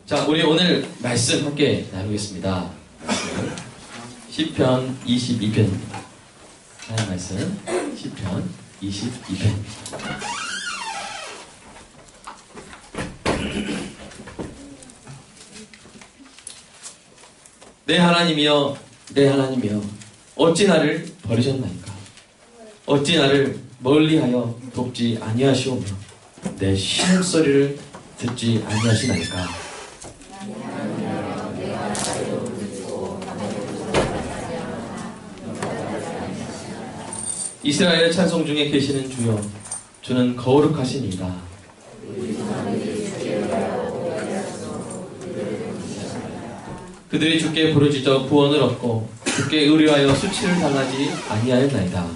자, 우리 오늘 말씀 함께 나누겠습니다. 시편 22편입니다. 하나님 말씀 시편 22편입니다. 내 하나님이여, 내 하나님이여, 어찌 나를 버리셨나이까? 어찌 나를 멀리하여 돕지 아니하시오며 내 신음소리를 듣지 아니하시나이까? 이스라엘의 찬송 중에 계시는 주여, 주는 거룩하시니이다. 그들이 주께 부르짖어 구원을 얻고 주께 의뢰하여 수치를 당하지 아니하였나이다.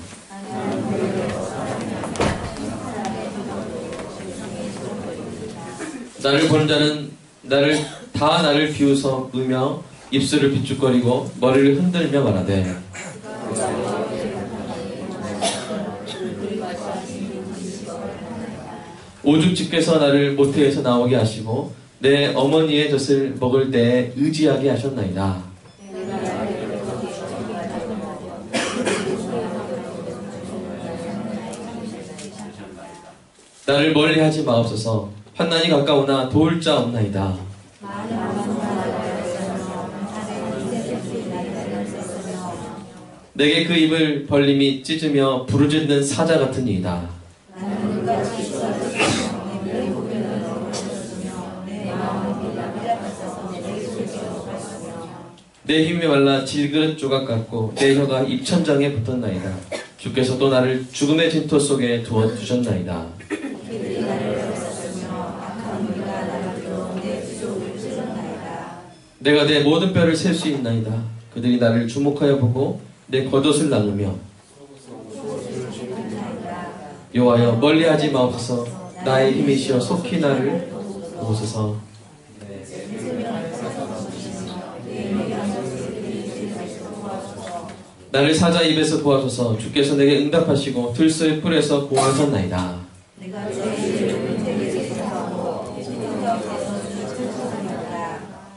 나를 보는 자는 나를 비웃어 으며 입술을 비축거리고 머리를 흔들며 말하되 오죽 주께서 나를 모태에서 나오게 하시고 내 어머니의 젖을 먹을 때에 의지하게 하셨나이다. 나를 멀리하지 마옵소서. 환난이 가까우나 도울 자 없나이다. 내게 그 입을 벌림이 찢으며 부르짖는 사자 같은 이이다. 내 힘이 말라 질그릇 조각 같고 내 혀가 입천장에 붙었나이다. 주께서 또 나를 죽음의 진토 속에 두어 두셨나이다. 내가 내 모든 뼈를 셀 수 있나이다. 그들이 나를 주목하여 보고 내 겉옷을 나누며 여호와여 멀리하지 마옵소서. 나의 힘이시여 속히 나를 보소서. 나를 사자 입에서 도와줘서 주께서 내게 응답하시고 들소의 뿔에서 구원하셨나이다.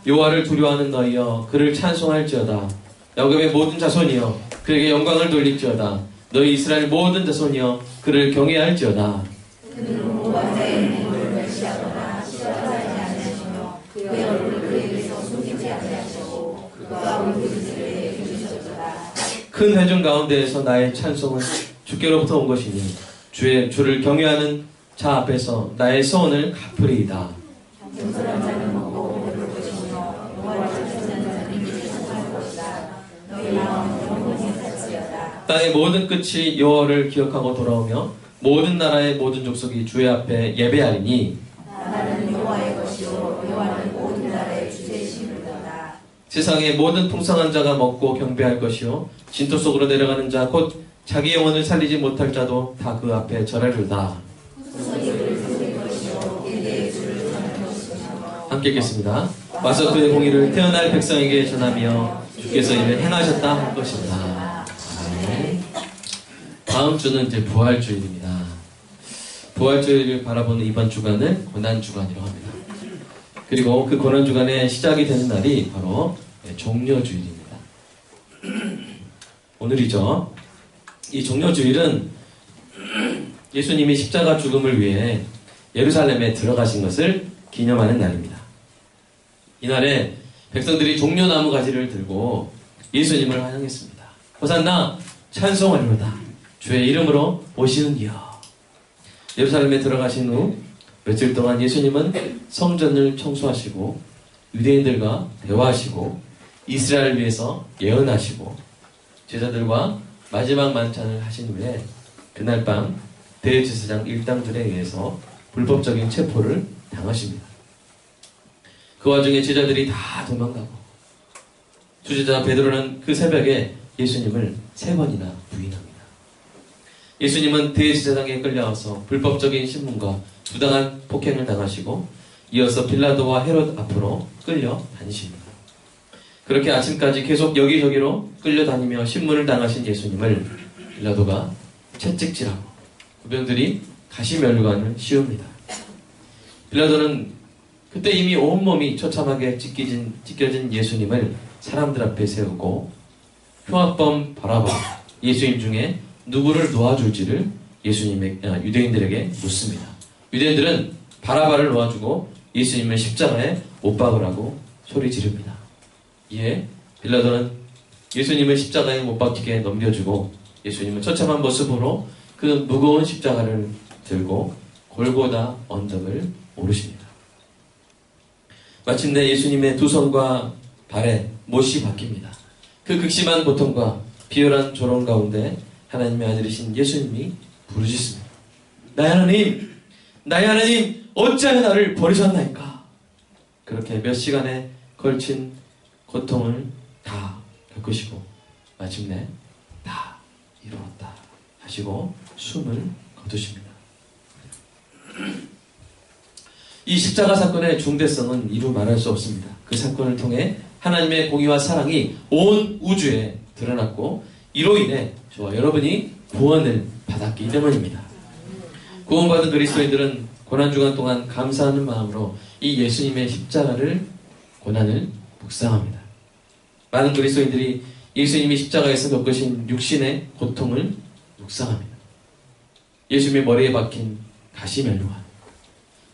여호와를 두려워하는 너희여 그를 찬송할지어다. 야곱의 모든 자손이여 그에게 영광을 돌릴지어다. 너희 이스라엘 모든 자손이여 그를 경외할지어다. 큰 회중 가운데에서 나의 찬송은 주께로부터 온 것이니 주를 경외하는 자 앞에서 나의 소원을 갚으리이다. 땅의 모든 끝이 여호와를 기억하고 돌아오며 모든 나라의 모든 족속이 주의 앞에 예배하리니 나라는 여호와의 것이요 여호와는 모든 나라의 주제이시로다. 세상의 모든 풍성한 자가 먹고 경배할 것이요 진토 속으로 내려가는 자 곧 자기 영혼을 살리지 못할 자도 다 그 앞에 절하리로다. 함께 읽겠습니다. 와서 그의 공의를 태어날 백성에게 전하며 주께서 이를 행하셨다 할 것입니다. 다음 주는 이제 부활주일입니다. 부활주일을 바라보는 이번 주간은 고난주간이라고 합니다. 그리고 그 고난주간의 시작이 되는 날이 바로 종려주일입니다. 오늘이죠. 이 종려주일은 예수님이 십자가 죽음을 위해 예루살렘에 들어가신 것을 기념하는 날입니다. 이날에 백성들이 종려나무 가지를 들고 예수님을 환영했습니다. 호산나 찬송하리로다. 주의 이름으로 오시는 이여. 예루살렘에 들어가신 후 며칠 동안 예수님은 성전을 청소하시고 유대인들과 대화하시고 이스라엘을 위해서 예언하시고 제자들과 마지막 만찬을 하신 후에 그날 밤 대제사장 일당들에 의해서 불법적인 체포를 당하십니다. 그 와중에 제자들이 다 도망가고 주제자 베드로는 그 새벽에 예수님을 3번이나 부인합니다. 예수님은 대제사장에 끌려와서 불법적인 신문과 부당한 폭행을 당하시고 이어서 빌라도와 헤롯 앞으로 끌려 다니십니다. 그렇게 아침까지 계속 여기저기로 끌려다니며 신문을 당하신 예수님을 빌라도가 채찍질하고 구병들이 가시면류관을 씌웁니다. 빌라도는 그때 이미 온몸이 처참하게 찢겨진 예수님을 사람들 앞에 세우고 흉악범 바라바 예수님 중에 누구를 놓아줄지를 유대인들에게 묻습니다. 유대인들은 바라바를 놓아주고 예수님을 십자가에 못 박으라고 소리 지릅니다. 이에 빌라도는 예수님을 십자가에 못 박히게 넘겨주고 예수님은 처참한 모습으로 그 무거운 십자가를 들고 골고다 언덕을 오르십니다. 마침내 예수님의 두 손과 발에 못이 박힙니다. 그 극심한 고통과 비열한 조롱 가운데 하나님의 아들이신 예수님이 부르짖습니다. 나의 하나님, 어찌하여 나를 버리셨나이까? 그렇게 몇 시간에 걸친 고통을 다 겪으시고 마침내 다 이루었다 하시고 숨을 거두십니다. 이 십자가 사건의 중대성은 이루 말할 수 없습니다. 그 사건을 통해 하나님의 공의와 사랑이 온 우주에 드러났고 이로 인해 저와 여러분이 구원을 받았기 때문입니다. 구원받은 그리스도인들은 고난주간 동안 감사하는 마음으로 이 예수님의 십자가를 고난을 묵상합니다. 많은 그리스도인들이 예수님이 십자가에서 겪으신 육신의 고통을 묵상합니다. 예수님의 머리에 박힌 가시면류관,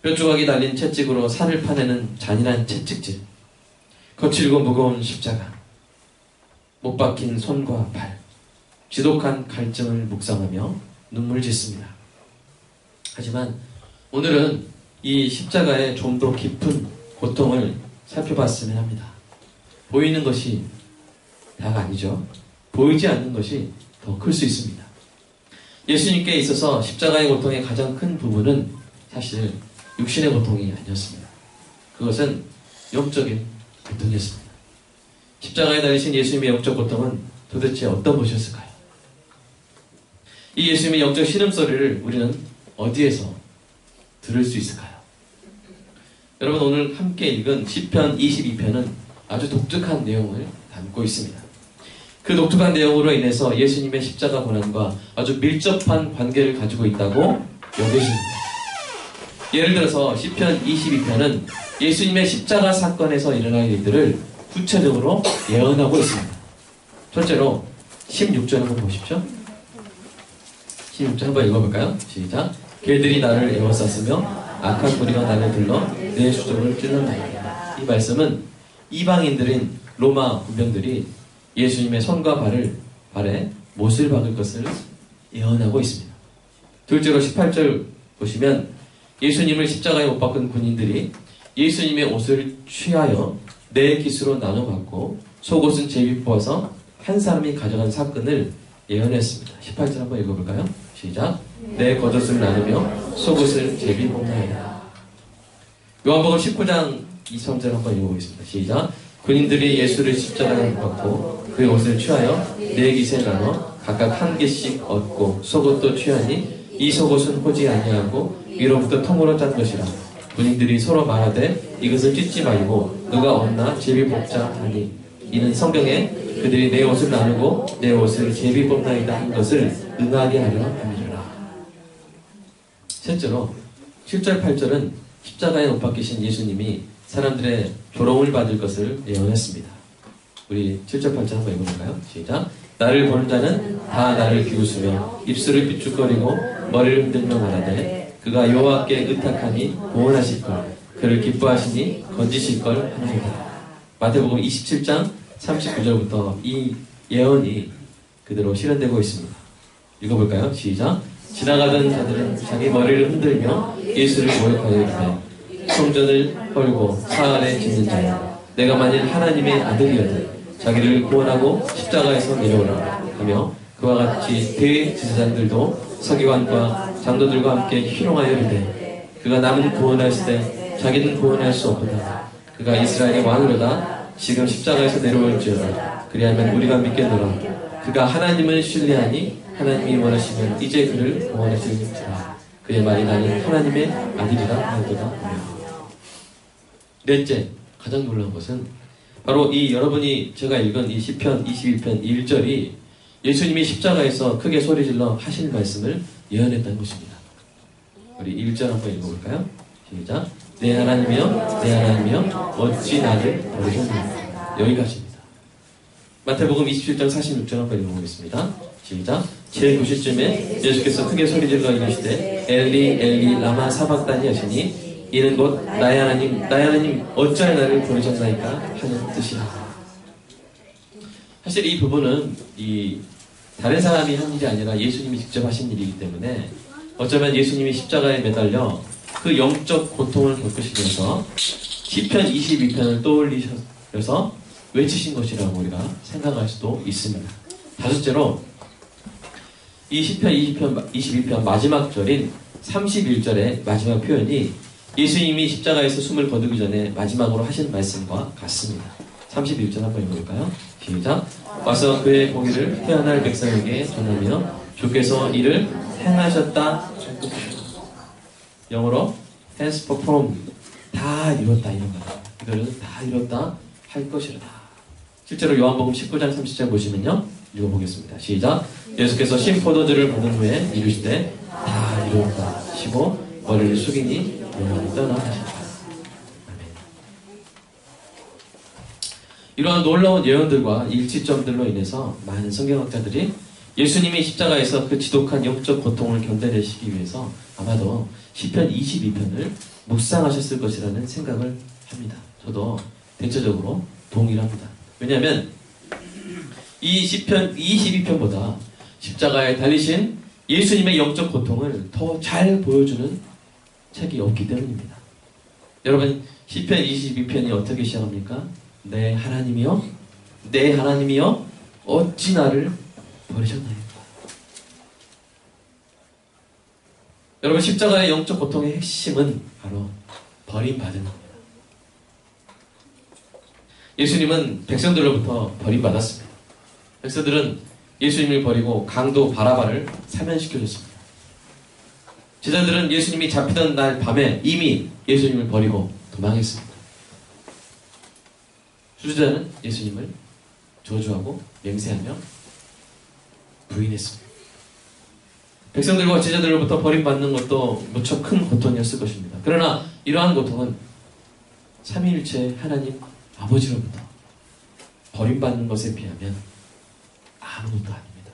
뼈조각이 달린 채찍으로 살을 파내는 잔인한 채찍질, 거칠고 무거운 십자가, 못 박힌 손과 발, 지독한 갈증을 묵상하며 눈물 짓습니다. 하지만 오늘은 이 십자가의 좀 더 깊은 고통을 살펴봤으면 합니다. 보이는 것이 다가 아니죠. 보이지 않는 것이 더 클 수 있습니다. 예수님께 있어서 십자가의 고통의 가장 큰 부분은 사실 육신의 고통이 아니었습니다. 그것은 영적인 고통이었습니다. 십자가에 달리신 예수님의 영적 고통은 도대체 어떤 것이었을까요? 이 예수님의 영적 신음소리를 우리는 어디에서 들을 수 있을까요? 여러분, 오늘 함께 읽은 시편 22편은 아주 독특한 내용을 담고 있습니다. 그 독특한 내용으로 인해서 예수님의 십자가 고난과 아주 밀접한 관계를 가지고 있다고 여기십니다. 예를 들어서 시편 22편은 예수님의 십자가 사건에서 일어날 일들을 구체적으로 예언하고 있습니다. 첫째로 16절 한번 보십시오. 16절 한번 읽어볼까요? 시작. 개들이 나를 에워쌌으며 악한 무리가 나를 불러 내 수종을 찔렀나이다. 이 말씀은 이방인들인 로마 군병들이 예수님의 손과 발에 못을 박을 것을 예언하고 있습니다. 둘째로 18절 보시면 예수님을 십자가에 못 박은 군인들이 예수님의 옷을 취하여 네 깃으로 나눠 갖고 속옷은 제비 뽑아서 한 사람이 가져간 사건을 예언했습니다. 18절 한번 읽어볼까요? 시작. 내 겉옷을 나누며 속옷을 제비 뽑나이다. 요한복음 19장 23절 한번 읽어보겠습니다. 시작. 군인들이 예수를 십자가에 못 박고 그의 옷을 취하여 네 깃에 나눠 각각 한 개씩 얻고 속옷도 취하니 이 속옷은 호지 아니하고 위로부터 통으로 짠 것이라. 군인들이 서로 말하되 이것을 찢지 말고 누가 얻나 제비 뽑자 하니 이는 성경에 그들이 내 옷을 나누고 내 옷을 제비 뽑나이다 한 것을 응하게 하려 함이라. 셋째로 7절 8절은 십자가에 못 박히신 예수님이 사람들의 조롱을 받을 것을 예언했습니다. 우리 7절 8절 한번 읽어볼까요? 시작. 나를 보는 자는 다 나를 비웃으며 입술을 삐죽거리고 머리를 흔들며 말하되 그가 여호와께 의탁하니 구원하실걸 그를 기뻐하시니 건지실걸 하나이다. 마태복음 27장 39절부터 이 예언이 그대로 실현되고 있습니다. 읽어볼까요? 시작. 지나가던 자들은 자기 머리를 흔들며 예수를 모욕하여 이르되 성전을 헐고 사흘에 짓는 자야 내가 만일 하나님의 아들이어든 자기를 구원하고 십자가에서 내려오라 하며 그와 같이 대제사장들도 서기관과 장로들과 함께 희롱하여 이르되 그가 남은 구원하실 때 자기는 구원할 수 없도다. 그가 이스라엘의 왕으로다. 지금 십자가에서 내려올지어다. 그리하면 우리가 믿겠노라. 그가 하나님을 신뢰하니 하나님이 원하시면 이제 그를 구원하실지라. 그의 말이 나는 하나님의 아들이라 하였도다. 넷째, 가장 놀라운 것은 바로 이 여러분이 제가 읽은 이 시편 22편 1절이 예수님이 십자가에서 크게 소리질러 하실 말씀을 예언했다는 것입니다. 우리 1절 한번 읽어볼까요? 시작. 내 하나님이여 내 하나님이여 어찌 나를 버리셨느냐. 여기까지입니다. 마태복음 27장 46절 한번 읽어보겠습니다. 시작. 제9시쯤에 예수께서 크게 소리질러 이르시되 엘리 엘리 라마 사박다니 하시니 이는 곧 나의 하나님 어찌하여 나를 버리셨나이까 하는 뜻이라. 사실 이 부분은 다른 사람이 한 일이 아니라 예수님이 직접 하신 일이기 때문에 어쩌면 예수님이 십자가에 매달려 그 영적 고통을 겪으시면서 시편 22편을 떠올리셔서 외치신 것이라고 우리가 생각할 수도 있습니다. 다섯째로 이 시편 22편 마지막 절인 31절의 마지막 표현이 예수님이 십자가에서 숨을 거두기 전에 마지막으로 하신 말씀과 같습니다. 31절 한번 읽어볼까요? 시작. 와서 그의 공의를 태어날 백성에게 전하며 주께서 이를 행하셨다. 영어로 has performed. 다 이뤘다 이런 거다. 이들은 다 이뤘다 할 것이로다. 실제로 요한복음 19장 30절 보시면요. 읽어보겠습니다. 시작. 예수께서 신 포도주를 받은 후에 이르시되 다 이루었다 하시고 머리를 숙이니 영원히 떠나가신다. 아멘. 이러한 놀라운 예언들과 일치점들로 인해서 많은 성경학자들이 예수님이 십자가에서 그 지독한 영적 고통을 견뎌내시기 위해서 아마도 시편 22편을 묵상하셨을 것이라는 생각을 합니다. 저도 대체적으로 동의합니다. 왜냐하면 이 시편 22편보다 십자가에 달리신 예수님의 영적 고통을 더 잘 보여주는 책이 없기 때문입니다. 여러분 시편 22편이 어떻게 시작합니까? 내 하나님이여 내 하나님이여 어찌 나를 버리셨나이까. 여러분 십자가의 영적 고통의 핵심은 바로 버림받은 겁니다. 예수님은 백성들로부터 버림받았습니다. 백성들은 예수님을 버리고 강도 바라바를 사면시켜줬습니다. 제자들은 예수님이 잡히던 날 밤에 이미 예수님을 버리고 도망했습니다. 수제자는 예수님을 저주하고 맹세하며 부인했습니다. 백성들과 제자들로부터 버림받는 것도 무척 큰 고통이었을 것입니다. 그러나 이러한 고통은 삼위일체 하나님 아버지로부터 버림받는 것에 비하면 아무것도 아닙니다.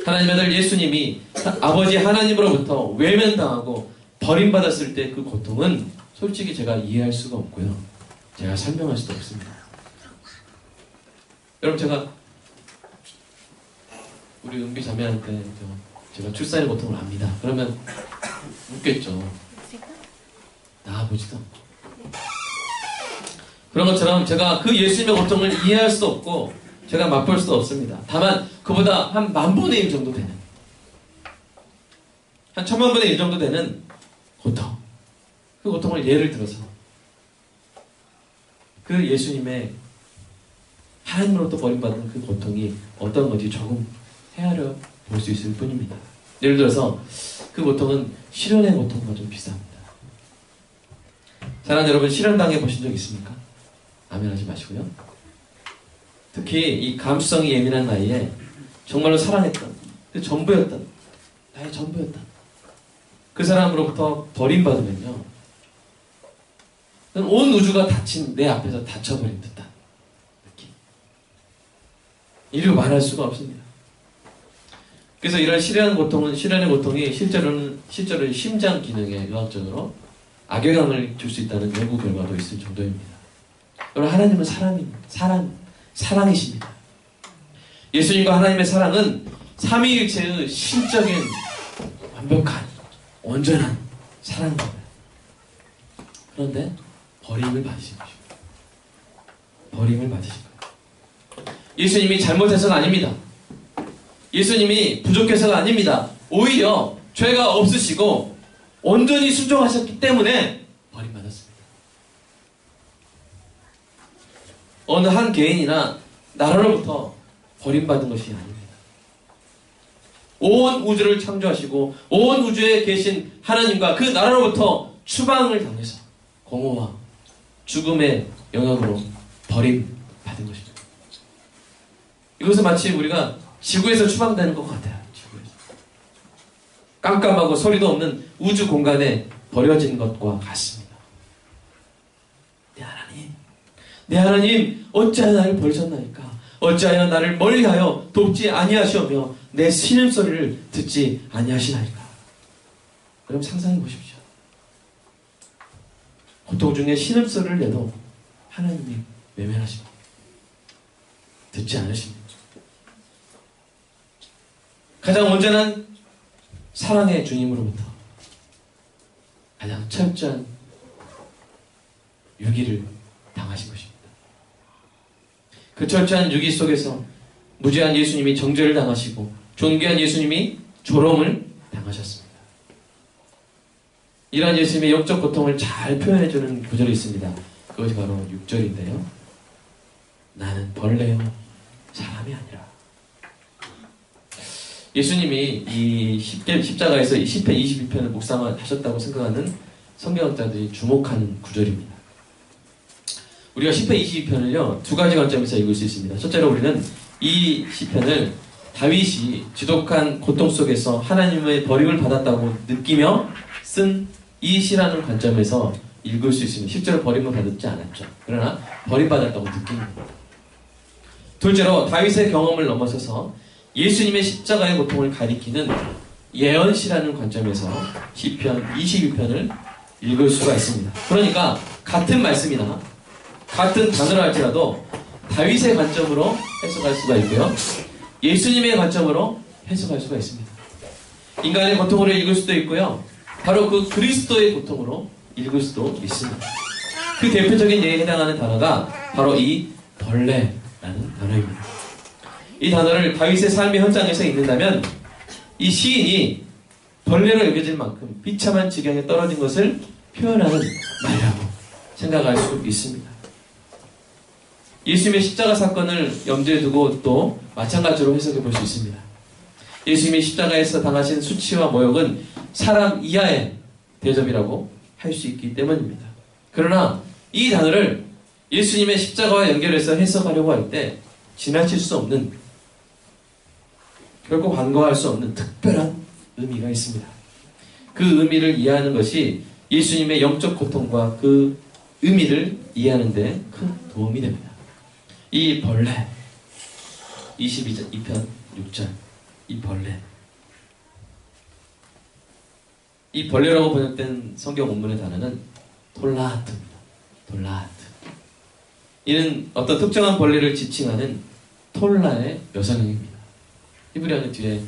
하나님 아들 예수님이 아버지 하나님으로부터 외면당하고 버림받았을 때 그 고통은 솔직히 제가 이해할 수가 없고요. 제가 설명할 수도 없습니다. 여러분 제가 우리 은비 자매한테 제가 출산의 고통을 압니다. 그러면 웃겠죠. 나아보지도 않고. 그런 것처럼 제가 그 예수님의 고통을 이해할 수 없고 제가 맛볼 수도 없습니다. 다만 그보다 한 10,000분의 1 정도 되는 한 10,000,000분의 1 정도 되는 고통, 그 고통을 예를 들어서 그 예수님의 하나님으로부터 버림받은 그 고통이 어떤 건지 조금 헤아려 볼 수 있을 뿐입니다. 예를 들어서 그 고통은 실현의 고통과 좀 비슷합니다. 사랑하는 여러분, 실현당해 보신 적 있습니까? 아멘 하지 마시고요. 특히 이 감수성이 예민한 나이에 정말로 사랑했던, 그 전부였던, 나의 전부였던 그 사람으로부터 버림받으면요, 온 우주가 닫힌 내 앞에서 닫혀버린 듯한 느낌. 이루 말할 수가 없습니다. 그래서 이런 실현의 고통이 실제로 심장 기능에 의학적으로 악영향을 줄 수 있다는 연구 결과도 있을 정도입니다. 여러분, 하나님은 사랑이십니다. 예수님과 하나님의 사랑은 삼위일체의 신적인 완벽한 온전한 사랑입니다. 그런데 버림을 받으신 것입니다. 버림을 받으신 거예요. 예수님이 잘못해서가 아닙니다. 예수님이 부족해서가 아닙니다. 오히려 죄가 없으시고 온전히 순종하셨기 때문에 버림받았습니다. 어느 한 개인이나 나라로부터 버림받은 것이 아닙니다. 온 우주를 창조하시고 온 우주에 계신 하나님과 그 나라로부터 추방을 당해서 공허와 죽음의 영역으로 버림받은 것입니다. 이것은 마치 우리가 지구에서 추방되는 것 같아요. 지구에서. 깜깜하고 소리도 없는 우주 공간에 버려진 것과 같습니다. 내 하나님 어찌하여 나를 버리셨나이까? 어찌하여 나를 멀리하여 돕지 아니하시오며 내 신음소리를 듣지 아니하시나이까? 여러분 상상해 보십시오. 고통 중에 신음소리를 내도 하나님이 외면하십니다. 듣지 않으십니다. 가장 온전한 사랑의 주님으로부터 가장 철저한 유기를 당하신 것입니다. 그 철저한 유기 속에서 무죄한 예수님이 정죄를 당하시고 존귀한 예수님이 조롱을 당하셨습니다. 이러한 예수님의 영적 고통을 잘 표현해주는 구절이 있습니다. 그것이 바로 6절인데요. 나는 벌레요 사람이 아니라. 예수님이 이 십자가에서 이 10편 22편을 묵상하셨다고 생각하는 성경학자들이 주목하는 구절입니다. 우리가 10편 22편을요 두 가지 관점에서 읽을 수 있습니다. 첫째로 우리는 이 시편을 다윗이 지독한 고통 속에서 하나님의 버림을 받았다고 느끼며 쓴 이 시라는 관점에서 읽을 수 있습니다. 실제로 버림을 받지 않았죠. 그러나 버림받았다고 느끼는 겁니다. 둘째로 다윗의 경험을 넘어서서 예수님의 십자가의 고통을 가리키는 예언시라는 관점에서 시편 22편을 읽을 수가 있습니다. 그러니까 같은 말씀이나 같은 단어를 할지라도 다윗의 관점으로 해석할 수가 있고요. 예수님의 관점으로 해석할 수가 있습니다. 인간의 고통으로 읽을 수도 있고요. 바로 그 그리스도의 고통으로 읽을 수도 있습니다. 그 대표적인 예에 해당하는 단어가 바로 이 벌레라는 단어입니다. 이 단어를 다윗의 삶의 현장에서 읽는다면 이 시인이 벌레로 여겨질 만큼 비참한 지경에 떨어진 것을 표현하는 말이라고 생각할 수 있습니다. 예수님의 십자가 사건을 염두에 두고 또 마찬가지로 해석해 볼 수 있습니다. 예수님이 십자가에서 당하신 수치와 모욕은 사람 이하의 대접이라고 할 수 있기 때문입니다. 그러나 이 단어를 예수님의 십자가와 연결해서 해석하려고 할 때 지나칠 수 없는, 결코 간과할 수 없는 특별한 의미가 있습니다. 그 의미를 이해하는 것이 예수님의 영적 고통과 그 의미를 이해하는 데 큰 도움이 됩니다. 이 벌레, 22편 6절, 이 벌레. 이 벌레라고 번역된 성경 원문의 단어는 톨라하트입니다. 톨라하트. 이는 어떤 특정한 벌레를 지칭하는 톨라의 여성형입니다. 히브리어는 뒤에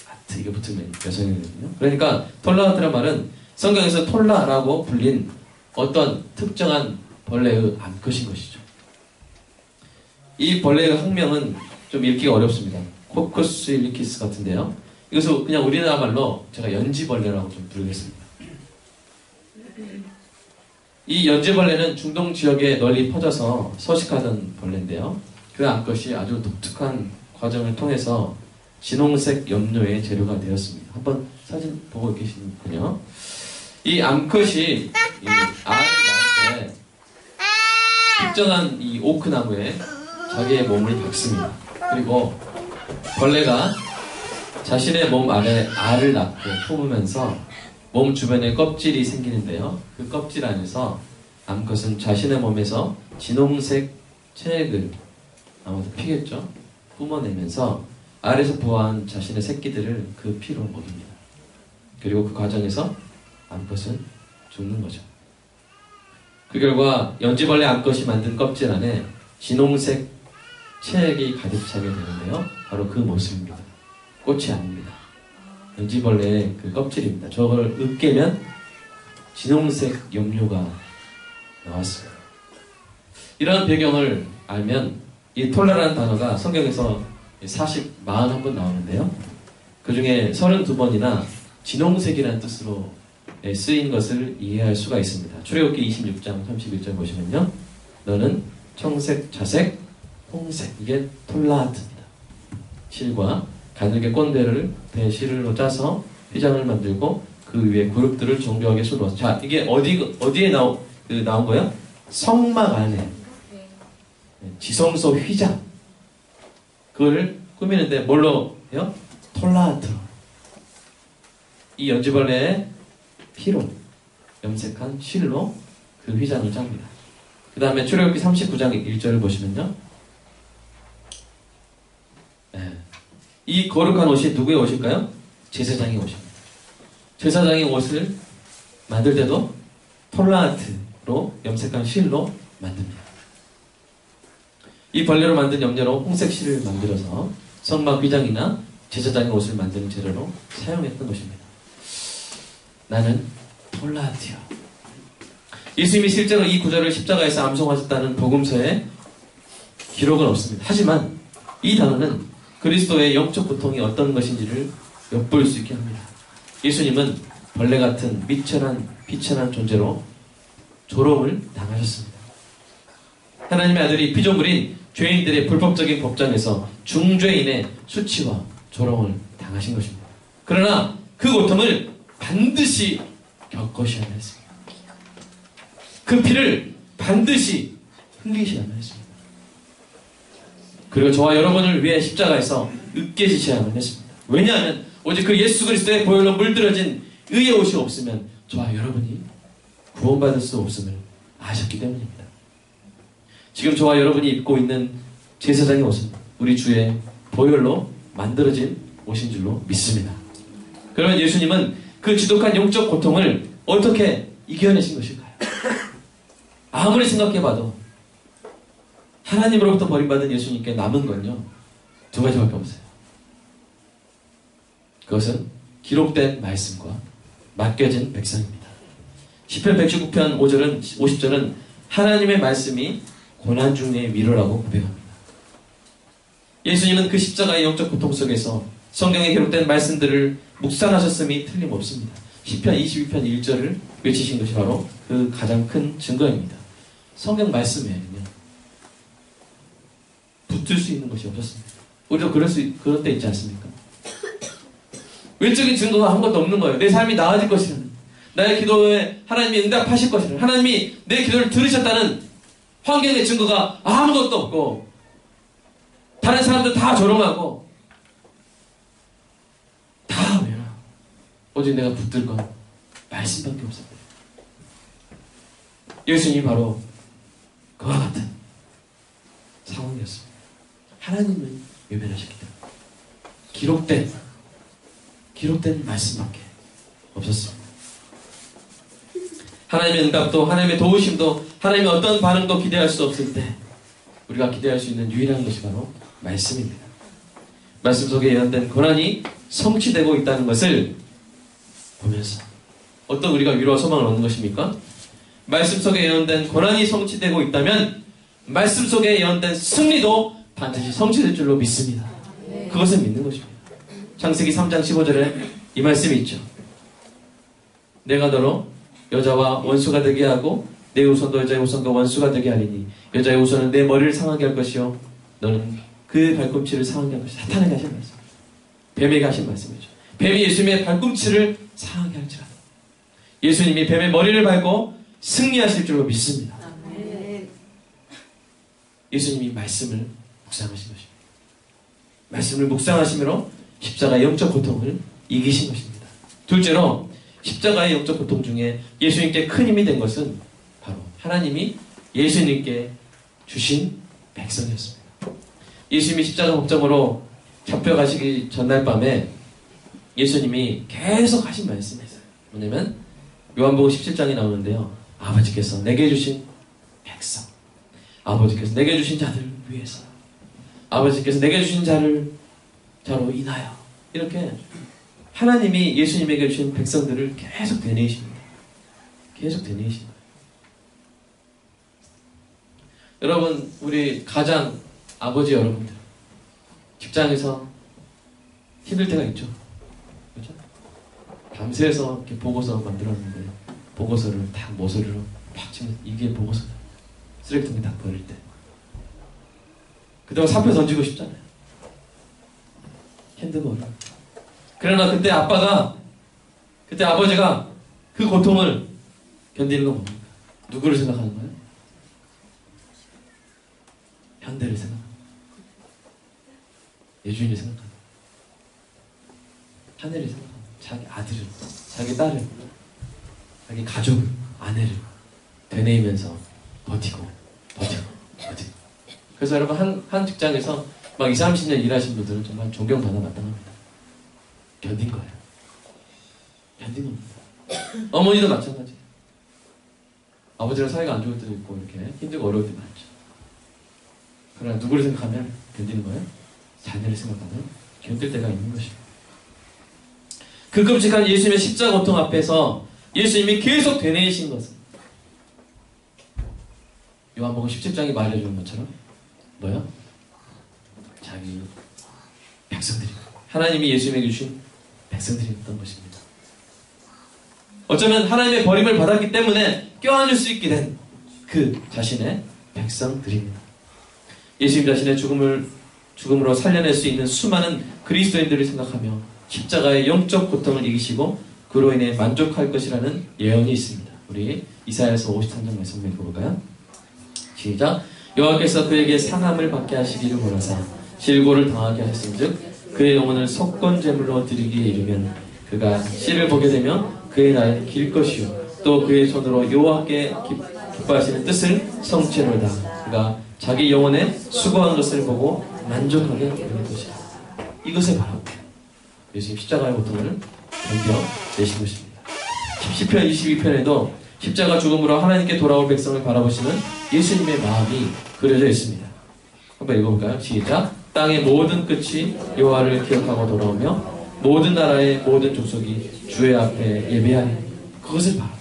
아트 이게 붙으면 여성형이거든요. 그러니까 톨라하트란 말은 성경에서 톨라라고 불린 어떤 특정한 벌레의 암컷인 것이죠. 이 벌레의 학명은 좀 읽기가 어렵습니다. 코커스 일리키스 같은데요. 이것을 그냥 우리나라 말로 제가 연지벌레라고 좀 부르겠습니다. 이 연지벌레는 중동 지역에 널리 퍼져서 서식하던 벌레인데요. 그 암컷이 아주 독특한 과정을 통해서 진홍색 염료의 재료가 되었습니다. 한번 사진 보고 계시는군요. 이 암컷이 이 알을 낳을 때 특정한 이 오크나무에 자기의 몸을 박습니다. 그리고 벌레가 자신의 몸 아래 알을 낳고 품으면서 몸 주변에 껍질이 생기는데요. 그 껍질 안에서 암컷은 자신의 몸에서 진홍색 체액을 아마도 피겠죠. 뿜어내면서 알에서 부화한 자신의 새끼들을 그 피로 먹입니다. 그리고 그 과정에서 암컷은 죽는 거죠. 그 결과 연지벌레 암컷이 만든 껍질 안에 진홍색 체액이 가득 차게 되는데요. 바로 그 모습입니다. 꽃이 아닙니다. 연지벌레의 그 껍질입니다. 저걸 으깨면 진홍색 염료가 나왔습니다. 이러한 배경을 알면 이 톨라라는 단어가 성경에서 41번 나오는데요. 그 중에 32번이나 진홍색이라는 뜻으로 쓰인 것을 이해할 수가 있습니다. 출애굽기 26장 31절 보시면요. 너는 청색, 자색, 홍색, 이게 톨라하트입니다. 실과 가늘게 꼰대를 대실로 짜서 휘장을 만들고 그 위에 그룹들을 정교하게 쏟아서. 자, 이게 어디에 나온 거예요? 성막 안에 지성소 휘장, 그걸 꾸미는데 뭘로 해요? 톨라하트로. 이 연지벌레의 피로 염색한 실로 그 휘장을 짭니다. 그 다음에 출애굽기 39장 1절을 보시면요. 네. 이 거룩한 옷이 누구의 옷일까요? 제사장의 옷입니다. 제사장의 옷을 만들 때도 톨라아트로 염색한 실로 만듭니다. 이 벌레로 만든 염료로 홍색 실을 만들어서 성막 휘장이나 제사장의 옷을 만드는 재료로 사용했던 것입니다. 나는 톨라아트요. 예수님이 실제로 이 구절을 십자가에서 암송하셨다는 복음서에 기록은 없습니다. 하지만 이 단어는 그리스도의 영적 고통이 어떤 것인지를 엿볼 수 있게 합니다. 예수님은 벌레 같은 비천한 존재로 조롱을 당하셨습니다. 하나님의 아들이 피조물인 죄인들의 불법적인 법정에서 중죄인의 수치와 조롱을 당하신 것입니다. 그러나 그 고통을 반드시 겪으셔야만 했습니다. 그 피를 반드시 흘리셔야만 했습니다. 그리고 저와 여러분을 위해 십자가에서 으깨지셔야만 했습니다. 왜냐하면 오직 그 예수 그리스도의 보혈로 물들어진 의의 옷이 없으면 저와 여러분이 구원받을 수 없음을 아셨기 때문입니다. 지금 저와 여러분이 입고 있는 제사장의 옷은 우리 주의 보혈로 만들어진 옷인 줄로 믿습니다. 그러면 예수님은 그 지독한 영적 고통을 어떻게 이겨내신 것일까요? 아무리 생각해봐도 하나님으로부터 버림받은 예수님께 남은 건요, 두 가지밖에 없어요. 그것은 기록된 말씀과 맡겨진 백성입니다. 시편 119편 5절은, 50절은 하나님의 말씀이 고난 중의 위로라고 고백합니다. 예수님은 그 십자가의 영적 고통 속에서 성경에 기록된 말씀들을 묵상하셨음이 틀림없습니다. 시편 22편 1절을 외치신 것이 바로 그 가장 큰 증거입니다. 성경 말씀에는요, 붙을 수 있는 것이 없었습니다. 우리도 그런 때 있지 않습니까? 외적인 증거가 한 것도 없는 거예요. 내 삶이 나아질 것이라는, 나의 기도에 하나님이 응답하실 것이라는, 하나님이 내 기도를 들으셨다는 환경의 증거가 아무것도 없고, 다른 사람들 다 조롱하고, 다 왜요? 오직 내가 붙들 건 말씀밖에 없습니다. 예수님이 바로 그와 같은 상황이었습니다. 하나님을 외면하셨기 때문에 기록된 말씀밖에 없었습니다. 하나님의 응답도, 하나님의 도우심도, 하나님의 어떤 반응도 기대할 수 없을 때 우리가 기대할 수 있는 유일한 것이 바로 말씀입니다. 말씀 속에 예언된 고난이 성취되고 있다는 것을 보면서 어떤 우리가 위로와 소망을 얻는 것입니까? 말씀 속에 예언된 고난이 성취되고 있다면 말씀 속에 예언된 승리도 반드시 성취될 줄로 믿습니다. 그것을 믿는 것입니다. 창세기 3장 15절에 이 말씀이 있죠. 내가 너로 여자와 원수가 되게 하고 내 후손도 여자의 후손과 원수가 되게 하리니 여자의 후손은 내 머리를 상하게 할 것이요 너는 그 발꿈치를 상하게 할 것이다. 사탄에게 하신 말씀, 뱀에게 하신 말씀이죠. 뱀이 예수님의 발꿈치를 상하게 할지라도 예수님이 뱀의 머리를 밟고 승리하실 줄로 믿습니다. 예수님이 말씀을 묵상하신 것입니다. 말씀을 묵상하심으로 십자가의 영적 고통을 이기신 것입니다. 둘째로 십자가의 영적 고통 중에 예수님께 큰 힘이 된 것은 바로 하나님이 예수님께 주신 백성이었습니다. 예수님이 십자가 법정으로 잡혀가시기 전날 밤에 예수님이 계속 하신 말씀이 있어요. 뭐냐면 요한복음 17장에 나오는데요. 아버지께서 내게 주신 백성, 아버지께서 내게 주신 자들을 위해서, 아버지께서 내게 주신 자로 인하여, 이렇게 하나님이 예수님에게 주신 백성들을 계속 되뇌이십니다. 계속 되뇌이십니다. 여러분, 우리 가장 아버지 여러분들 직장에서 힘들 때가 있죠. 그렇죠? 밤새서 이렇게 보고서 만들었는데 보고서를 딱 모서리로 팍 치면 이게 보고서다. 쓰레기통에 딱 버릴 때 그동안 사표 던지고 싶잖아요. 핸드볼을. 그러나 그때 아버지가 그 고통을 견디는 건 뭡니까? 누구를 생각하는 거예요? 현대를 생각합니다. 예주인을 생각합니다. 하늘을 생각합니다. 자기 아들을, 자기 딸을. 자기 가족, 아내를 되뇌이면서 버티고. 그래서 여러분 한 직장에서 막 20, 30년 일하신 분들은 정말 존경받아 마땅합니다. 견딘 거예요. 견딘 겁니다. 어머니도 마찬가지예요. 아버지랑 사이가 안 좋을 때도 있고 이렇게 힘들고 어려울 때 많죠. 그러나 누구를 생각하면 견디는 거예요? 자녀를 생각하면 견딜 때가 있는 것입니다. 그 끔찍한 예수님의 십자가 고통 앞에서 예수님이 계속 되뇌이신 것은 요한복음 17장이 말해주는 것처럼 뭐요? 자기 백성들이 하나님이 예수님에게 주신 백성들이었던 것입니다. 어쩌면 하나님의 버림을 받았기 때문에 껴안을 수 있게 된 그 자신의 백성들입니다. 예수님 자신의 죽음으로 살려낼 수 있는 수많은 그리스도인들을 생각하며 십자가의 영적 고통을 이기시고 그로 인해 만족할 것이라는 예언이 있습니다. 우리 이사야서 53장 말씀 읽어볼까요? 시작. 여호와께서 그에게 상함을 받게 하시기를 원하사 질고를 당하게 하셨은즉 그의 영혼을 속건제물로 드리기에 이르면 그가 씨를 보게 되면 그의 날은 길 것이요 또 그의 손으로 여호와께 기뻐하시는 뜻을 성취하노라. 그가 자기 영혼에 수고한 것을 보고 만족하게 되는 것이다. 이것을 바라고 예수님 십자가의 고통을 견뎌내신 것입니다. 10편 22편에도 십자가 죽음으로 하나님께 돌아올 백성을 바라보시는 예수님의 마음이 그려져 있습니다. 한번 읽어볼까요? 시작. 땅의 모든 끝이 여호와를 기억하고 돌아오며 모든 나라의 모든 족속이 주의 앞에 예배하리. 그것을 바라고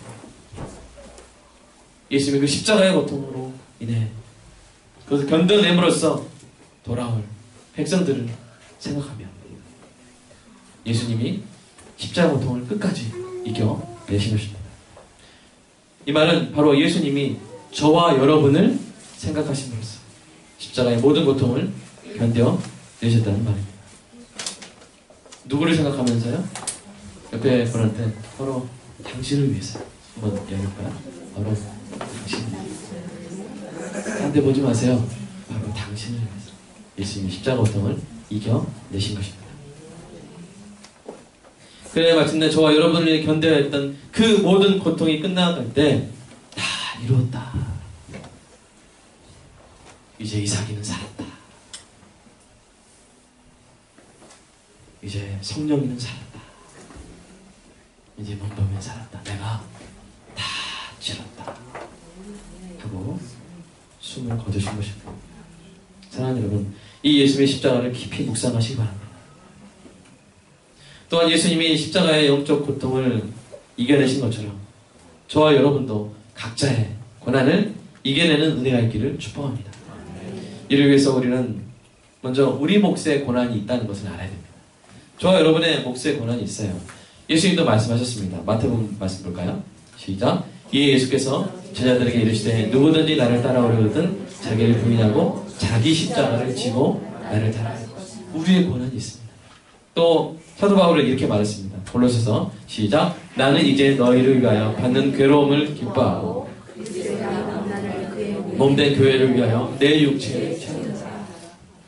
예수님의 그 십자가의 고통으로 인해 그것을 견뎌냄으로써 돌아올 백성들을 생각하며 예수님이 십자가 고통을 끝까지 이겨내신 것입니다. 이 말은 바로 예수님이 저와 여러분을 생각하심으로써 십자가의 모든 고통을 견뎌내셨다는 말입니다. 누구를 생각하면서요? 옆에 분한테 바로 당신을 위해서 한번 이야기할까요? 바로 당신을 위해서. 딴 데 보지 마세요. 바로 당신을 위해서 예수님이 십자가 고통을 이겨내신 것입니다. 그래 마침내 저와 여러분을 견뎌야 했던 그 모든 고통이 끝나갈 때 다 이루었다. 이제 이삭이는 살았다. 이제 성령이는 살았다. 이제 문범이는 살았다. 내가 다 치렀다. 하고 숨을 거두신 것입니다. 사랑하는 여러분, 이 예수님의 십자가를 깊이 묵상하시기 바랍니다. 또한 예수님이 십자가의 영적 고통을 이겨내신 것처럼 저와 여러분도 각자의 고난을 이겨내는 은혜가 있기를 축복합니다. 이를 위해서 우리는 먼저 우리 몫의 고난이 있다는 것을 알아야 됩니다. 저와 여러분의 몫의 고난이 있어요. 예수님도 말씀하셨습니다. 마태복음 말씀 볼까요? 시작. 이에 예수께서 제자들에게 이르시되 누구든지 나를 따라오려거든 자기를 부인하고 자기 십자가를 지고 나를 따라오라. 우리의 고난이 있습니다. 또 사도 바울은 이렇게 말했습니다. 골로새서 시작. 나는 이제 너희를 위하여 받는 괴로움을 기뻐하고 몸된 교회를 위하여 내 육체를 채운다.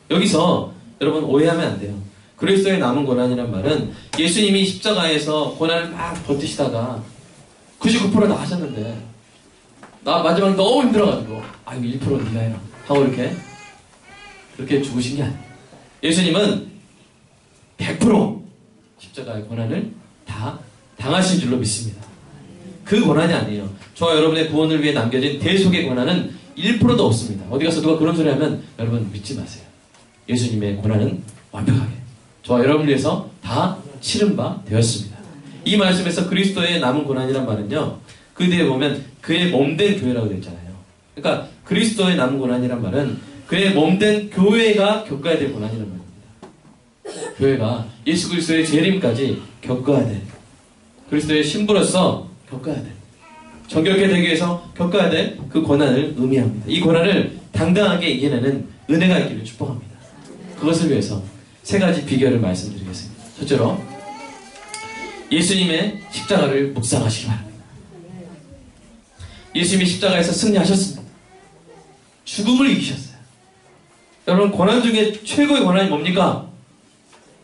여기서 여러분 오해하면 안 돼요. 그리스도의 남은 고난이란 말은 예수님이 십자가에서 고난을 막 버티시다가 99% 다 하셨는데 나 마지막에 너무 힘들어가지고 이거 1% 네가 해라 하고 그렇게 죽으신 게 아니에요. 예수님은 100% 십자가의 고난을 다 당하신 줄로 믿습니다. 그 고난이 아니에요. 저와 여러분의 구원을 위해 남겨진 대속의 고난은 1%도 없습니다. 어디 가서 누가 그런 소리 하면 여러분 믿지 마세요. 예수님의 고난은 완벽하게 저와 여러분을 위해서 다 치른 바 되었습니다. 이 말씀에서 그리스도의 남은 고난이란 말은요, 그 뒤에 보면 그의 몸된 교회라고 되어 있잖아요. 그러니까 그리스도의 남은 고난이란 말은 그의 몸된 교회가 겪어야 될 고난이란 말입니다. 교회가 예수 그리스도의 재림까지 겪어야 돼. 그리스도의 신부로서 겪어야 돼. 정결케 되기 위해서 겪어야 될 그 고난을 의미합니다. 이 고난을 당당하게 이겨내는 은혜가 있기를 축복합니다. 그것을 위해서 세 가지 비결을 말씀드리겠습니다. 첫째로 예수님의 십자가를 묵상하시기 바랍니다. 예수님이 십자가에서 승리하셨습니다. 죽음을 이기셨어요. 여러분 고난 중에 최고의 고난이 뭡니까?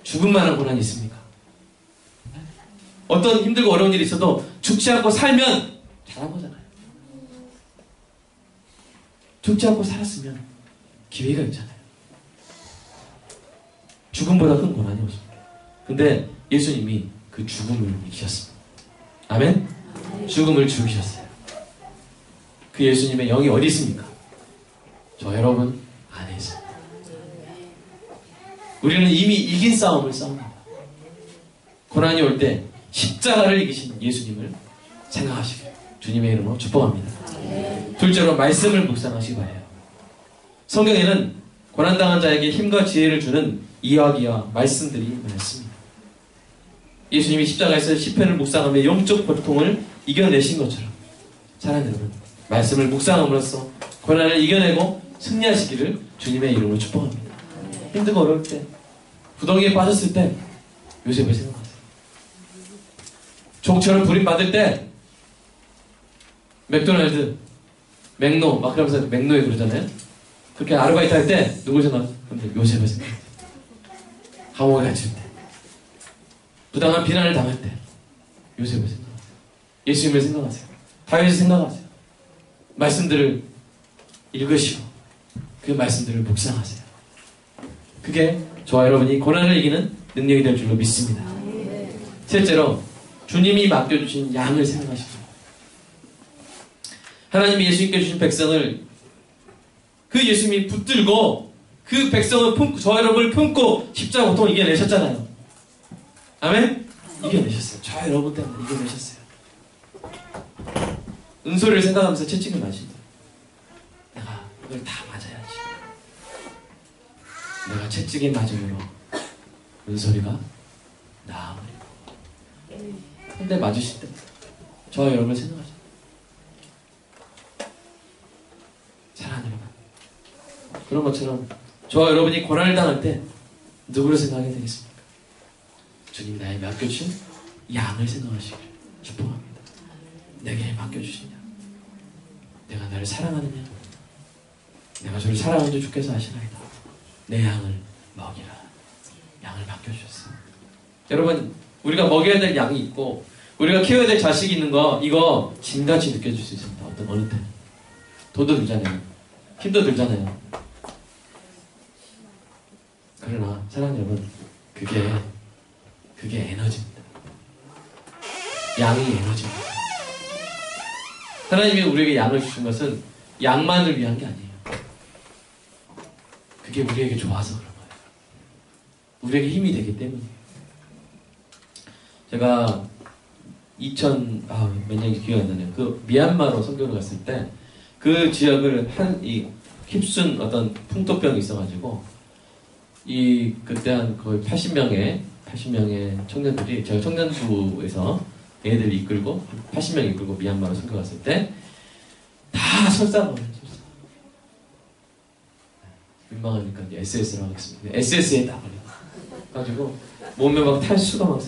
죽음만한 고난이 있습니까? 어떤 힘들고 어려운 일이 있어도 죽지 않고 살면 잘한 거잖아요. 죽지 않고 살았으면 기회가 있잖아요. 죽음보다 큰 고난이 없습니다. 근데 예수님이 그 죽음을 이기셨습니다. 아멘? 죽음을 죽이셨어요. 그 예수님의 영이 어디 있습니까? 저 여러분 안에 있습니다. 우리는 이미 이긴 싸움을 싸웁니다. 고난이 올 때 십자가를 이기신 예수님을 생각하시길 주님의 이름으로 축복합니다. 둘째로 말씀을 묵상하시기 바라요. 성경에는 고난당한 자에게 힘과 지혜를 주는 이야기와 말씀들이 많습니다. 예수님이 십자가에서 시편을 묵상하며 영적 고통을 이겨내신 것처럼 사랑하는 여러분, 말씀을 묵상함으로써 고난을 이겨내고 승리하시기를 주님의 이름으로 축복합니다. 힘들고 어려울 때, 구덩이에 빠졌을 때 요셉을 생각하세요. 종처럼 부림받을 때 맥도날드, 맥노 막 그러면서 맥노에 그러잖아요. 그렇게 아르바이트 할 때 누굴 생각하세요? 요셉을 생각하세요. 감옥에 갇힐 때, 부당한 비난을 당할 때 요셉을 생각하세요. 예수님을 생각하세요. 다윗을 생각하세요. 말씀들을 읽으시고 그 말씀들을 묵상하세요. 그게 저와 여러분이 고난을 이기는 능력이 될 줄로 믿습니다. 셋째로 주님이 맡겨주신 양을 생각하십시오. 하나님이 예수님께 주신 백성을 그 예수님이 붙들고 그 백성을 품고 저와 여러분을 품고 십자가 고통을 이겨내셨잖아요. 아멘? 이겨내셨어요. 저와 여러분 때문에 이겨내셨어요. 은소리를 생각하면서 채찍을 맞으신다. 내가 이걸 다 맞아야지. 내가 채찍에 맞음으로 은소리가 나으리라. 근데 맞으실 때 저와 여러분을 생각하죠. 사랑하는 여러분, 그런 것처럼 저와 여러분이 고난을 당할 때 누구를 생각해야 되겠습니까? 주님이 나에게 맡겨주신 양을 생각하시기를 축복합니다. 내게 맡겨주신 양, 내가 나를 사랑하느냐, 내가 저를 사랑하는 줄 주께서 아시나이다. 내 양을 먹이라. 양을 맡겨주셨어. 여러분, 우리가 먹여야 될 양이 있고 우리가 키워야 될 자식이 있는 거, 이거 진같이 느껴질 수 있습니다. 어느 때 돈도 들잖아요. 힘도 들잖아요. 그러나 사랑하는 여러분, 그게 에너지입니다. 양이 에너지입니다. 하나님이 우리에게 양을 주신 것은 양만을 위한 게 아니에요. 그게 우리에게 좋아서 그런 거예요. 우리에게 힘이 되기 때문이에요. 제가 몇 년이 기억이 안 나네요. 그 미얀마로 선교를 갔을 때 그 지역을 휩쓴 어떤 풍토병이 있어가지고 그때 한 거의 80명의 청년들이 제가 청년부에서 애들 이끌고 80명 이끌고 미얀마로 선교 갔을 때 다 설사를 해요. 민망하니까 이제 SS를 하겠습니다. SS에 딱 걸려 가지고 몸에 막 탈수가 막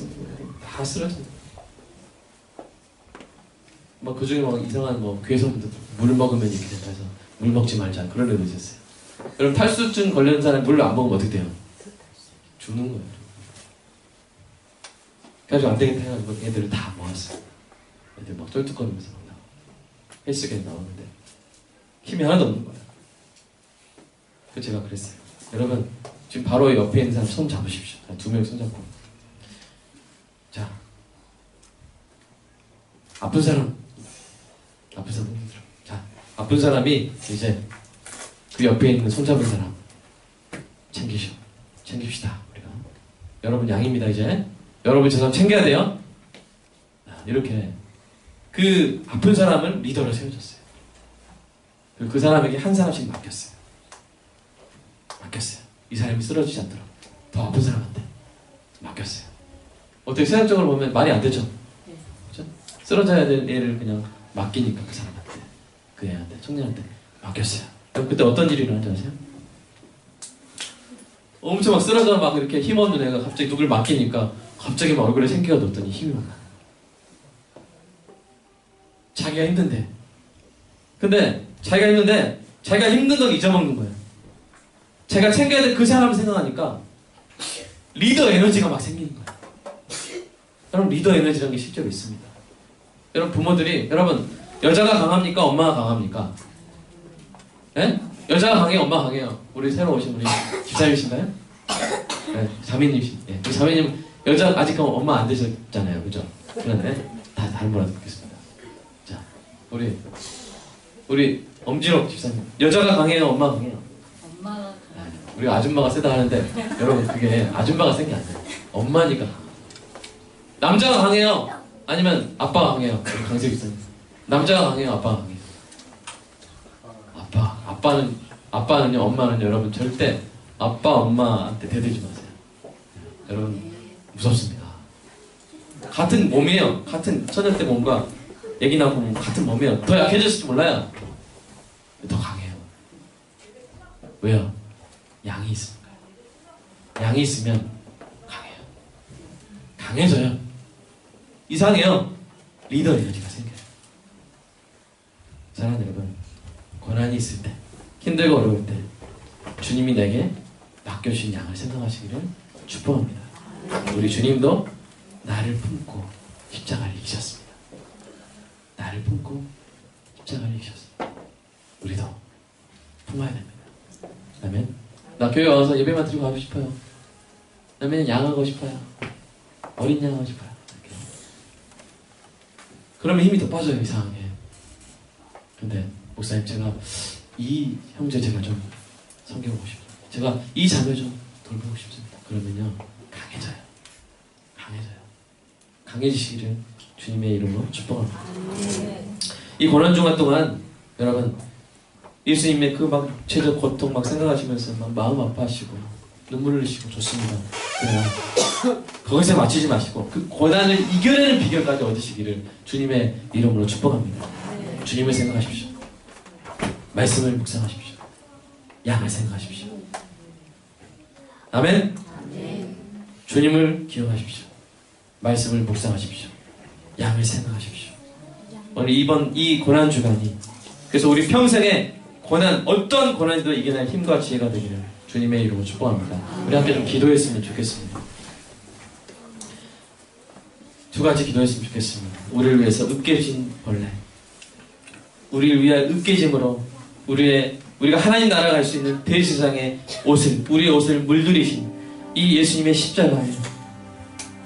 다 쓰러진다. 막 그중에 막 이상한 괴성도 물 먹으면 이렇게 된다 해서 물 먹지 말자 그런 애도 있었어요. 여러분, 탈수증 걸리는 사람이 물을 안 먹으면 어떻게 돼요? 죽는 거예요. 그래가지고 안 되겠다 해가지고 애들을 다 모았어요. 애들 막 쩔뚝거리면서 막 나와. 헬스장에 나오는데 힘이 하나도 없는 거예요. 그 제가 그랬어요. 여러분, 지금 바로 옆에 있는 사람 손 잡으십시오. 2명 손 잡고. 자, 아픈 사람 힘들어. 자, 아픈 사람이 이제 그 옆에 있는 손 잡은 사람 챙깁시다. 우리가 여러분 양입니다. 이제 여러분 저 사람 챙겨야 돼요. 이렇게 그 아픈 사람을 리더로 세워줬어요. 그리고 그 사람에게 한 사람씩 맡겼어요. 이 사람이 쓰러지지 않도록 더 아픈 사람한테 맡겼어요. 어떻게 세상적으로 보면 말이 안 되죠? 그렇죠? 쓰러져야 될 애를 그냥 맡기니까 그 사람한테, 그 애한테, 청년한테 맡겼어요. 그때 어떤 일이 일어난지 아세요? 엄청 막 쓰러져 막 이렇게 힘없는 애가 갑자기 누굴 맡기니까 갑자기 막 얼굴에 생기가 돋더니 힘이 막 나. 자기가 힘든데. 근데 자기가 힘든 건 잊어먹는 거예요. 제가 챙겨야 될 그 사람을 생각하니까 리더 에너지가 막 생기는 거예요. 여러분 리더 에너지라는 게 실제로 있습니다. 여러분 부모들이 여러분 여자가 강합니까? 엄마가 강합니까? 예? 여자가 강해요? 엄마가 강해요? 우리 새로 오신 우리 집사님이신가요? 네, 자매님이신. 예, 우리 자매님 여자 아직 엄마 안 되셨잖아요, 그죠? 그런데 다 다른 분한테 묻겠습니다. 자, 우리 엄지록 집사님 여자가 강해요? 엄마가 강해요? 엄마가 강해요. 우리 아줌마가 세다 하는데 여러분 그게 아줌마가 센 게 아니에요. 엄마니까. 남자가 강해요? 아니면 아빠가 강해요? 강세 집사님. 남자가 강해요? 아빠가 강해요? 아빠는요, 엄마는 여러분 절대 아빠, 엄마한테 대들지 마세요. 여러분 무섭습니다. 같은 몸이에요. 같은 처녀 때 몸과 애기 낳고 몸 같은 몸이에요. 더 약해졌을지 몰라요. 더 강해요. 왜요? 양이 있으니까요. 양이 있으면 강해요. 강해져요. 이상해요. 리더 에너지가 생겨요. 사랑하는 여러분, 고난이 있을 때, 힘들고 어려울 때 주님이 내게 맡겨주신 양을 생각하시기를 축복합니다. 우리 주님도 나를 품고 십자가를 이기셨습니다. 나를 품고 십자가를 이기셨습니다. 우리도 품어야 됩니다. 아멘. 나 교회 와서 예배만 드리고 가고 싶어요. 아멘. 양하고 싶어요. 어린 양 하고 싶어요. 이렇게. 그러면 힘이 더 빠져요, 이상하게. 근데 목사님, 제가 이 형제 제가 좀 섬겨보고 싶어요. 제가 이 자매 좀 돌보고 싶습니다. 그러면요, 강해져요. 강해지시기를 주님의 이름으로 축복합니다. 이 고난 중간 동안 여러분 예수님의 그 막 죄적 고통 막 생각하시면서 막 마음 아파하시고 눈물 흘리시고 좋습니다. 그러나 거기서 맞추지 마시고 그 고난을 이겨내는 비결까지 얻으시기를 주님의 이름으로 축복합니다. 주님을 생각하십시오. 말씀을 묵상하십시오. 양을 생각하십시오. 아멘. 주님을 기억하십시오. 말씀을 묵상하십시오. 양을 생각하십시오. 오늘 이번 이 고난 주간이 그래서 우리 평생에 고난 어떤 고난이도 이겨낼 힘과 지혜가 되기를 주님의 이름으로 축복합니다. 우리 함께 좀 기도했으면 좋겠습니다. 두 가지 기도했으면 좋겠습니다. 우리를 위해서 으깨진 벌레, 우리를 위한 으깨짐으로 우리가 하나님 나라 갈 수 있는 대세상의 옷을, 우리의 옷을 물들이신 이 예수님의 십자가에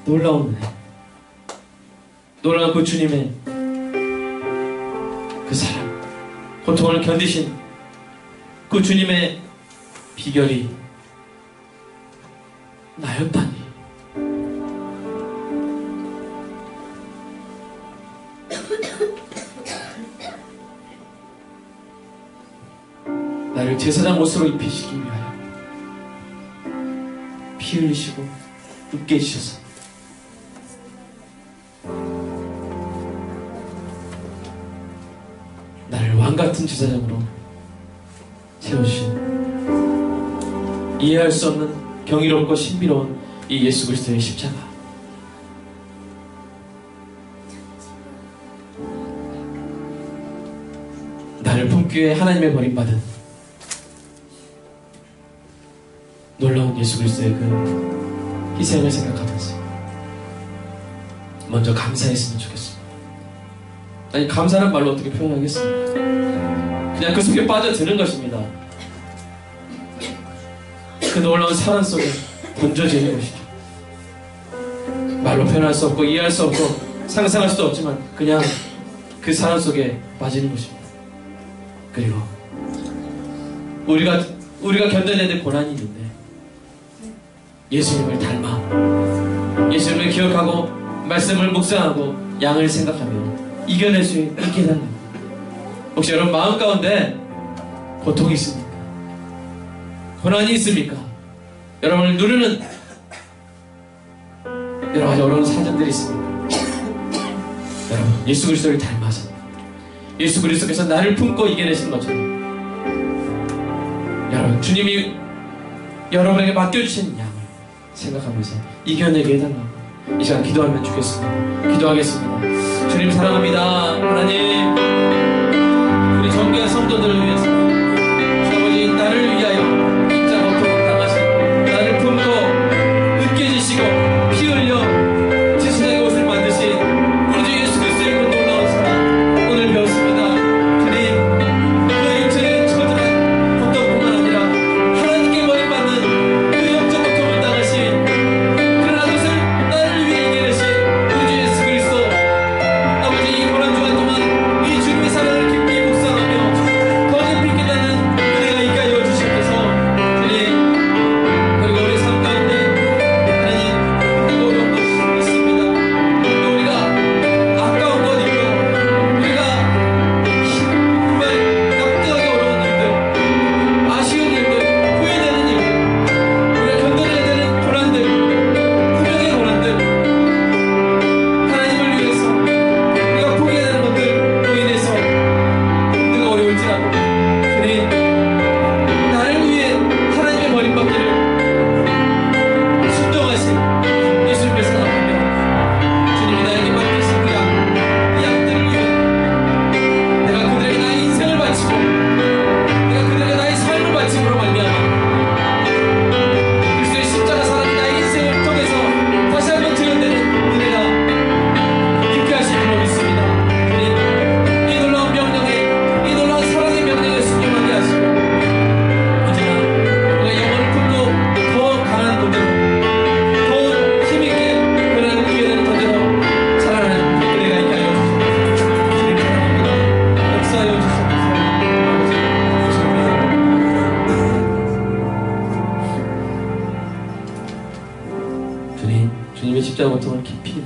놀라운 은혜, 놀라운 그 주님의 그 사랑, 고통을 견디신 그 주님의 비결이 나였다니. 나를 제사장 옷으로 입히시기 위하여 피 흘리시고 으깨지셔서 나를 왕같은 제사장으로 세우신 이해할 수 없는 경이롭고 신비로운 이 예수 그리스도의 십자가, 나를 품기 위해 하나님의 버림받은 놀라운 예수 그리스도의 그 희생을 생각하면서 먼저 감사했으면 좋겠습니다. 아니, 감사는 말로 어떻게 표현하겠습니까? 그냥 그 속에 빠져드는 것입니다. 그 놀라운 사랑 속에 던져지는 것이죠. 말로 표현할 수 없고 이해할 수 없고 상상할 수도 없지만 그냥 그 사랑 속에 빠지는 것입니다. 그리고 우리가 견뎌내야 될 고난이 있는데 예수님을 닮아 예수님을 기억하고 말씀을 묵상하고 양을 생각하며 이겨낼 수 있게 해달라고. 혹시 여러분 마음 가운데 고통이 있습니까? 고난이 있습니까? 여러분을 누르는 여러 가지 어려운 사정들이 있습니까? 여러분 예수 그리스도를 닮아서 예수 그리스도께서 나를 품고 이겨내신 것처럼 여러분 주님이 여러분에게 맡겨주신 양을 생각하면서 이겨내게 해달라고 이 시간 기도하면 좋겠습니다. 기도하겠습니다. 주님 사랑합니다. 하나님, 우리 정교한 성도들을 위해서 아버지 나를 위하여 십자가 고통을 당하시고 나를 품고 으깨지시고 피 흘려 제사장의 옷을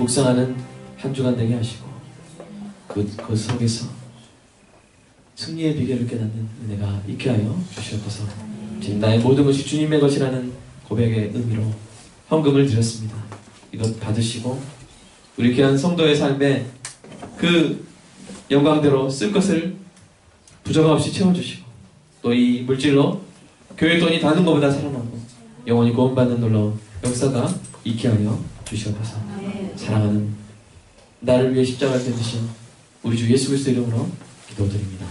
묵상하는 한 주간 되게 하시고 그 속에서 승리의 비결을 깨닫는 은혜가 있게 하여 주시옵소서. 지금 나의 모든 것이 주님의 것이라는 고백의 의미로 헌금을 드렸습니다. 이것 받으시고 우리 귀한 성도의 삶에 그 영광대로 쓸 것을 부족함 없이 채워주시고 또 이 물질로 교회 돈이 다른 것보다 살아나고 영원히 구원받는 놀라운 역사가 있게 하여 주시옵소서. 사랑하는 나를 위해 십자가를 펴주신 우리 주 예수 그리스도 이름으로 기도드립니다.